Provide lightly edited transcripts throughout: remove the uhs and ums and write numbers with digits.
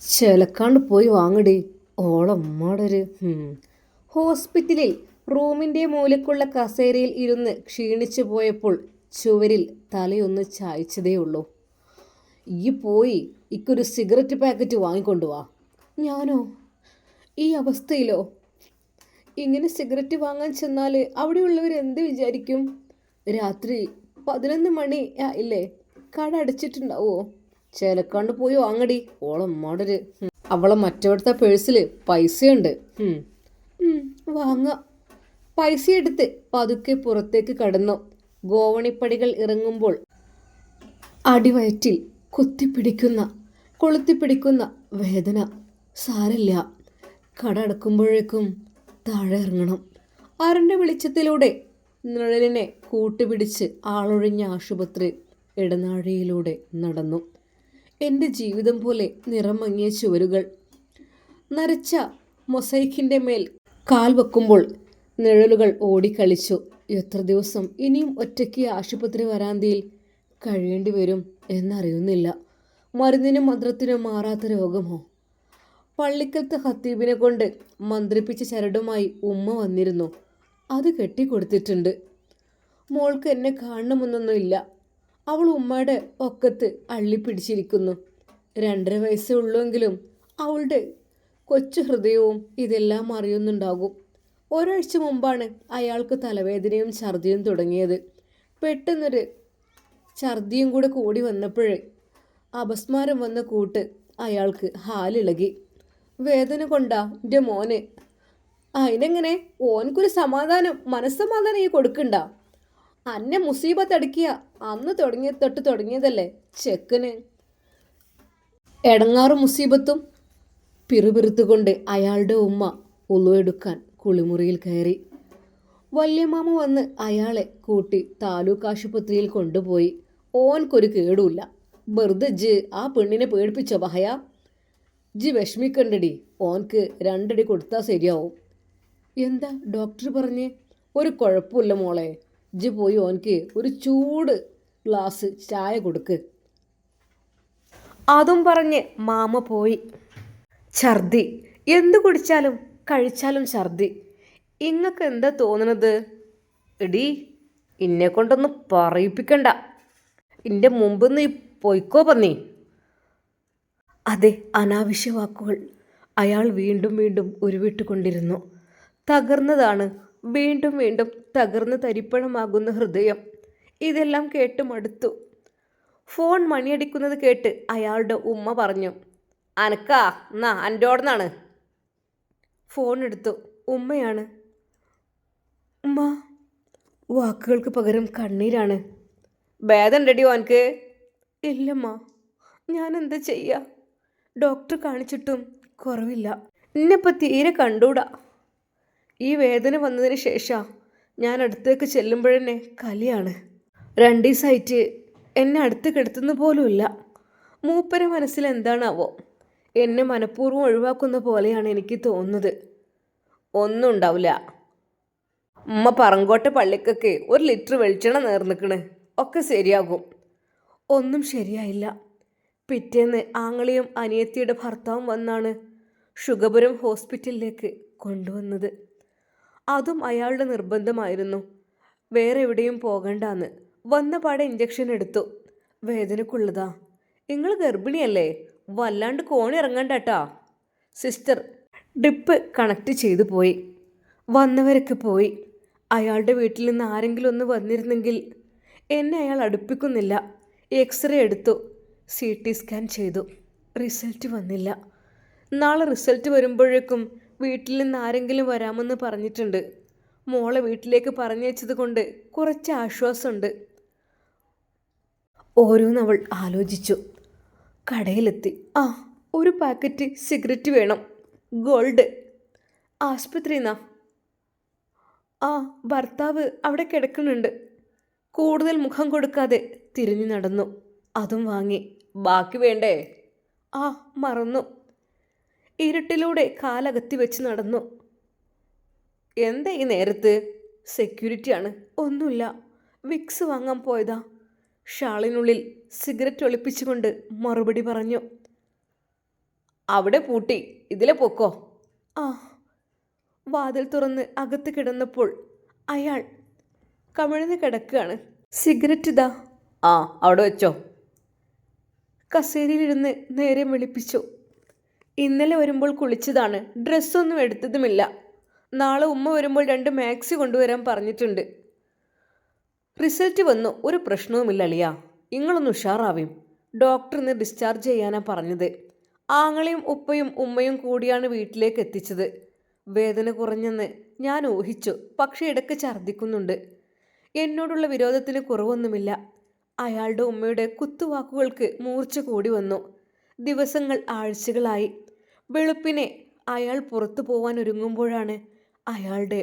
ചിലക്കാണ്ട് പോയി വാങ്ങടി. ഓളമ്മോടൊരു ഹോസ്പിറ്റലിൽ റൂമിൻ്റെ മൂലക്കുള്ള കസേരയിൽ ഇരുന്ന് ക്ഷീണിച്ചു പോയപ്പോൾ ചുവരിൽ തലയൊന്ന് ചായച്ചതേയുള്ളൂ. ഈ പോയി ഇക്കൊരു സിഗരറ്റ് പാക്കറ്റ് വാങ്ങിക്കൊണ്ടുവാ. ഞാനോ? ഈ അവസ്ഥയിലോ? ഇങ്ങനെ സിഗരറ്റ് വാങ്ങാൻ ചെന്നാൽ അവിടെയുള്ളവർ എന്ത് വിചാരിക്കും? രാത്രി 11 മണി ഇല്ലേ? കട അടച്ചിട്ടുണ്ടാവോ? ചേലക്കാണ്ട് പോയി വാങ്ങടി. ഓളമ്മോടൊരു അവളെ മറ്റവിടുത്തെ പേഴ്സിൽ പൈസയുണ്ട്. വാങ്ങാം. പൈസ എടുത്ത് പതുക്കെ പുറത്തേക്ക് കടന്നു. ഗോവണിപ്പടികൾ ഇറങ്ങുമ്പോൾ അടിവയറ്റിൽ കൊളുത്തിപ്പിടിക്കുന്ന വേദന. സാരല്ല, കട അടക്കുമ്പോഴേക്കും താഴെ ഇറങ്ങണം. അരണ്ട വെളിച്ചത്തിലൂടെ നിഴലിനെ കൂട്ടുപിടിച്ച് ആളൊഴിഞ്ഞ ആശുപത്രി ഇടനാഴിയിലൂടെ നടന്നു. എൻ്റെ ജീവിതം പോലെ നിറം മങ്ങിയ ചുവരുകൾ, നരച്ച മൊസൈക്കിൻ്റെ മേൽ കാൽ വെക്കുമ്പോൾ നിഴലുകൾ ഓടിക്കളിച്ചു. എത്ര ദിവസം ഇനിയും ഒറ്റയ്ക്ക് ആശുപത്രി വരാന്തയിൽ കഴിയേണ്ടി വരും എന്നറിയുന്നില്ല. മരുന്നിനും മന്ത്രത്തിനും മാറാത്ത രോഗമോ? പള്ളിക്കലത്തെ ഹത്തീബിനെ കൊണ്ട് മന്ത്രിപ്പിച്ച ചരടുമായി ഉമ്മ വന്നിരുന്നു. അത് കെട്ടിക്കൊടുത്തിട്ടുണ്ട്. മോൾക്ക് എന്നെ കാണണമെന്നൊന്നുമില്ല. അവൾ ഉമ്മയുടെ ഒക്കത്ത് അള്ളിപ്പിടിച്ചിരിക്കുന്നു. 2.5 വയസ്സേ ഉള്ളുവെങ്കിലും അവളുടെ കൊച്ചു ഹൃദയവും ഇതെല്ലാം അറിയുന്നുണ്ടാകും. ഒരാഴ്ച മുമ്പാണ് അയാൾക്ക് തലവേദനയും ഛർദിയും തുടങ്ങിയത്. പെട്ടെന്നൊരു ഛർദിയും കൂടി വന്നപ്പോഴേ അപസ്മാരം വന്ന കൂട്ട് അയാൾക്ക് ഹാലിളകി. വേദന കൊണ്ടാ എൻ്റെ മോന്. അതിനെങ്ങനെ? ഓനക്കൊരു മനസ്സമാധാനം ഈ കൊടുക്കണ്ട. അന്നെ മുസീബത്ത് അടക്കിയ അന്ന് തുടങ്ങിയതല്ലേ ചെക്കന്. എടങ്ങാറും മുസീബത്തും പിറുപിറുത്തുകൊണ്ട് അയാളുടെ ഉമ്മ ഉളുവെടുക്കാൻ കുളിമുറിയിൽ കയറി. വല്യമാമ വന്ന് അയാളെ കൂട്ടി താലൂക്ക് ആശുപത്രിയിൽ കൊണ്ടുപോയി. ഓൻക്കൊരു കേടുമില്ല. വെറുതെ ജ് ആ പെണ്ണിനെ പേടിപ്പിച്ചോ പഹയ? ജ് വിഷമിക്കണ്ടടി, ഓൻക്ക് 2 അടി കൊടുത്താൽ ശരിയാവും. എന്താ ഡോക്ടർ പറഞ്ഞേ? ഒരു കുഴപ്പമില്ല മോളെ. ജ് പോയി ഓൻക്ക് ഒരു ചൂട് ഗ്ലാസ് ചായ കൊടുക്ക്. അതും പറഞ്ഞ് മാമ പോയി. ഛർദി. എന്ത് കുടിച്ചാലും കഴിച്ചാലും ഛർദി. ഇങ്ങക്ക് എന്താ തോന്നണത്? എടീ, ഇന്നെ കൊണ്ടൊന്നും പറയിപ്പിക്കണ്ട. എൻ്റെ മുമ്പ് നീ പൊയ്ക്കോ പന്നി. അതെ, അനാവശ്യ വാക്കുകൾ അയാൾ വീണ്ടും വീണ്ടും ഉരുവിട്ടുകൊണ്ടിരുന്നു. തകർന്നതാണ്, വീണ്ടും വീണ്ടും തകർന്ന് തരിപ്പണമാകുന്ന ഹൃദയം. ഇതെല്ലാം കേട്ട് മടുത്തു. ഫോൺ മണിയടിക്കുന്നത് കേട്ട് അയാളുടെ ഉമ്മ പറഞ്ഞു, അനക്കാ എന്നാ അൻ്റോടന്നാണ്. ഫോൺ എടുത്തു. ഉമ്മയാണ്. ഉമ്മ. വാക്കുകൾക്ക് പകരം കണ്ണീരാണ്. ഭേദമുണ്ടടി ഓൻക്ക്? ഇല്ലമ്മ, ഞാൻ എന്താ ചെയ്യുക? ഡോക്ടർ കാണിച്ചിട്ടും കുറവില്ല. എന്നെപ്പം തീരെ കണ്ടൂടാ. ഈ വേദന വന്നതിന് ശേഷം ഞാൻ അടുത്തേക്ക് ചെല്ലുമ്പോഴെന്നെ കലിയാണ്. 2 ദിവസമായിട്ട് എന്നെ അടുത്ത് കിടത്തുന്ന പോലുമില്ല. മൂപ്പരെ മനസ്സിൽ എന്താണാവോ? എന്നെ മനഃപൂർവ്വം ഒഴിവാക്കുന്ന പോലെയാണ് എനിക്ക് തോന്നുന്നത്. ഒന്നും ഉണ്ടാവില്ല. ഉമ്മ പറങ്കോട്ടെ പള്ളിക്കൊക്കെ 1 ലിറ്റർ വെളിച്ചെണ്ണ നേർന്നിക്കണ്. ഒക്കെ ശരിയാകും. ഒന്നും ശരിയായില്ല. പിറ്റേന്ന് ആങ്ങളിയും അനിയത്തിയുടെ ഭർത്താവും വന്നാണ് ഷുഗപുരം ഹോസ്പിറ്റലിലേക്ക് കൊണ്ടുവന്നത്. അതും അയാളുടെ നിർബന്ധമായിരുന്നു. വേറെ എവിടെയും പോകണ്ടെന്ന്. വന്ന പാടെ ഇഞ്ചക്ഷൻ എടുത്തു. വേദനക്കുള്ളതാ. നിങ്ങൾ ഗർഭിണിയല്ലേ? വല്ലാണ്ട് കോണി ഇറങ്ങണ്ടട്ടാ. സിസ്റ്റർ ഡ്രിപ്പ് കണക്ട് ചെയ്തു പോയി. വന്നവരൊക്കെ പോയി. അയാളുടെ വീട്ടിൽ നിന്ന് ആരെങ്കിലും ഒന്ന് വന്നിരുന്നെങ്കിൽ. എന്നെ അയാൾ അടുപ്പിക്കുന്നില്ല. എക്സ്റേ എടുത്തു, CT സ്കാൻ ചെയ്തു. റിസൾട്ട് വന്നില്ല. നാളെ റിസൾട്ട് വരുമ്പോഴേക്കും വീട്ടിൽ നിന്ന് ആരെങ്കിലും വരാമെന്ന് പറഞ്ഞിട്ടുണ്ട്. മോളെ വീട്ടിലേക്ക് പറഞ്ഞയച്ചത് കൊണ്ട് കുറച്ച് ആശ്വാസമുണ്ട്. ഓരോന്നവൾ ആലോചിച്ചു. കടയിലെത്തി. ഒരു പാക്കറ്റ് സിഗരറ്റ് വേണം. ഗോൾഡ്. ആശുപത്രിന്നാ? ഭർത്താവ് അവിടെ കിടക്കുന്നുണ്ട്. കൂടുതൽ മുഖം കൊടുക്കാതെ തിരിഞ്ഞു നടന്നു. അതും വാങ്ങി. ബാക്കി വേണ്ടേ? മറന്നു. ഇരുട്ടിലൂടെ കാലകത്തി വെച്ച് നടന്നു. എന്താ ഈ നേരത്ത്? സെക്യൂരിറ്റിയാണ്. ഒന്നുമില്ല, വിക്സ് വാങ്ങാൻ പോയതാ. ഷാളിനുള്ളിൽ സിഗരറ്റ് ഒളിപ്പിച്ചുകൊണ്ട് മറുപടി പറഞ്ഞു. അവിടെ പൂട്ടി, ഇതിലെ പൊക്കോ. ആ. വാതിൽ തുറന്ന് അകത്ത് കിടന്നപ്പോൾ അയാൾ കമിഴ്ന്ന് കിടക്കുകയാണ്. സിഗരറ്റ് ഇതാ. ആ, അവിടെ വെച്ചോ. കസേരയിലിരുന്ന് നേരെ വിളിപ്പിച്ചു. ഇന്നലെ വരുമ്പോൾ കുളിച്ചതാണ്, ഡ്രസ്സൊന്നും എടുത്തതുമില്ല. നാളെ ഉമ്മ വരുമ്പോൾ 2 മാക്സി കൊണ്ടുവരാൻ പറഞ്ഞിട്ടുണ്ട്. റിസൾട്ട് വന്നു, ഒരു പ്രശ്നവുമില്ല അളിയ. നിങ്ങളൊന്ന് ഉഷാറാവും. ഡോക്ടർ ഇന്ന് ഡിസ്ചാർജ് ചെയ്യാനാണ് പറഞ്ഞത്. ആങ്ങളെയും ഉപ്പയും ഉമ്മയും കൂടിയാണ് വീട്ടിലേക്ക് എത്തിച്ചത്. വേദന കുറഞ്ഞെന്ന് ഞാൻ ഊഹിച്ചു, പക്ഷേ ഇടയ്ക്ക് ഛർദ്ദിക്കുന്നുണ്ട്. എന്നോടുള്ള വിരോധത്തിന് കുറവൊന്നുമില്ല. അയാളുടെ ഉമ്മയുടെ കുത്തുവാക്കുകൾക്ക് മൂർച്ച കൂടി വന്നു. ദിവസങ്ങൾ ആഴ്ചകളായി. വെളുപ്പിനെ അയാൾ പുറത്തു പോവാൻ ഒരുങ്ങുമ്പോഴാണ് അയാളുടെ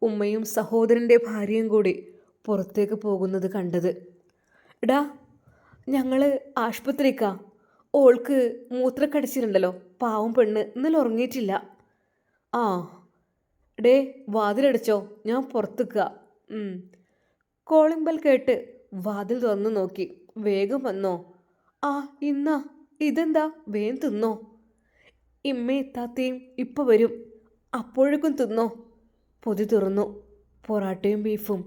ഉമ്മയും സഹോദരൻ്റെ ഭാര്യയും കൂടി പുറത്തേക്ക് പോകുന്നത് കണ്ടത്. എടാ, ഞങ്ങൾ ആശുപത്രിക്കാ. ഓൾക്ക് മൂത്രക്കടിച്ചിട്ടുണ്ടല്ലോ, പാവം പെണ്ണ്, ഇന്നലെ ഉറങ്ങിയിട്ടില്ല. ആ ഡേ, വാതിലടിച്ചോ, ഞാൻ പുറത്തേക്കുക. കോളിംഗ് ബെൽ കേട്ട് വാതിൽ തുറന്നു നോക്കി. വേഗം വന്നോ? ആ, ഇന്നാ. ഇതെന്താ, വേഗം തിന്നോ. ഇമ്മയും താത്തയും ഇപ്പം വരും, അപ്പോഴേക്കും തിന്നോ. പൊതി തുറന്നു. പൊറാട്ടയും ബീഫും.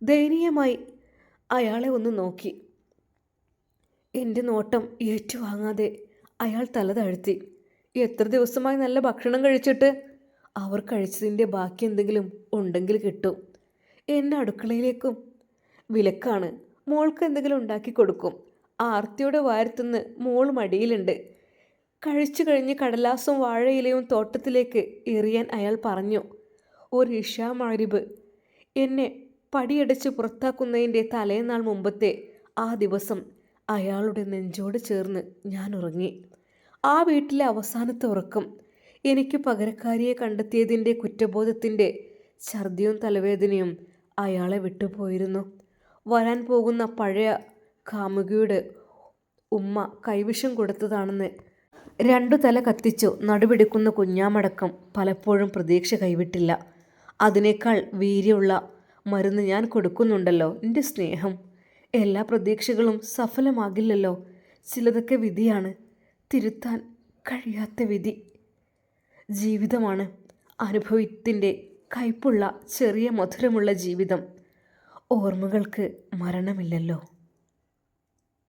ദയനീയമായി അയാളെ ഒന്ന് നോക്കി. എൻ്റെ നോട്ടം ഏറ്റുവാങ്ങാതെ അയാൾ തല താഴ്ത്തി. എത്ര ദിവസമായി നല്ല ഭക്ഷണം കഴിച്ചിട്ട്? അവർ കഴിച്ചതിൻ്റെ ബാക്കി എന്തെങ്കിലും ഉണ്ടെങ്കിൽ കിട്ടും. എന്നെ അടുക്കളയിലേക്കും. വിലക്കാണ്. മോൾക്ക് എന്തെങ്കിലും ഉണ്ടാക്കി കൊടുക്കും. ആർത്തിയോടെ വാരത്തുനിന്ന് മോൾ മടിയിലുണ്ട്. കഴിച്ചു കഴിഞ്ഞ് കടലാസും വാഴയിലയും തോട്ടത്തിലേക്ക് എറിയാൻ അയാൾ പറഞ്ഞു. ഒരു ഇഷാ മഗ്‌രിബ് എന്നെ പടിയടച്ച് പുറത്താക്കുന്നതിൻ്റെ തലേനാൾ മുമ്പത്തെ ആ ദിവസം അയാളുടെ നെഞ്ചോട് ചേർന്ന് ഞാൻ ഉറങ്ങി. ആ വീട്ടിലെ അവസാനത്തെ ഉറക്കം. എനിക്ക് പകരക്കാരിയെ കണ്ടെത്തിയതിൻ്റെ കുറ്റബോധത്തിൻ്റെ ഛർദിയും തലവേദനയും അയാളെ വിട്ടുപോയിരുന്നു. വരാൻ പോകുന്ന പഴയ കാമുകിയുടെ ഉമ്മ കൈവിഷം കൊടുത്തതാണെന്ന് 2 തല കത്തിച്ചു നടുപിടിക്കുന്ന കുഞ്ഞാമടക്കം പലപ്പോഴും പ്രതീക്ഷ കൈവിട്ടില്ല. അതിനേക്കാൾ വീര്യമുള്ള മരുന്ന് ഞാൻ കൊടുക്കുന്നുണ്ടല്ലോ, എൻ്റെ സ്നേഹം. എല്ലാ പ്രതീക്ഷകളും സഫലമാകില്ലല്ലോ. ചിലതൊക്കെ വിധിയാണ്, തിരുത്താൻ കഴിയാത്ത വിധി. ജീവിതമാണ് അനുഭവത്തിൻ്റെ കയ്പുള്ള ചെറിയ മധുരമുള്ള ജീവിതം. ഓർമ്മകൾക്ക് മരണമില്ലല്ലോ.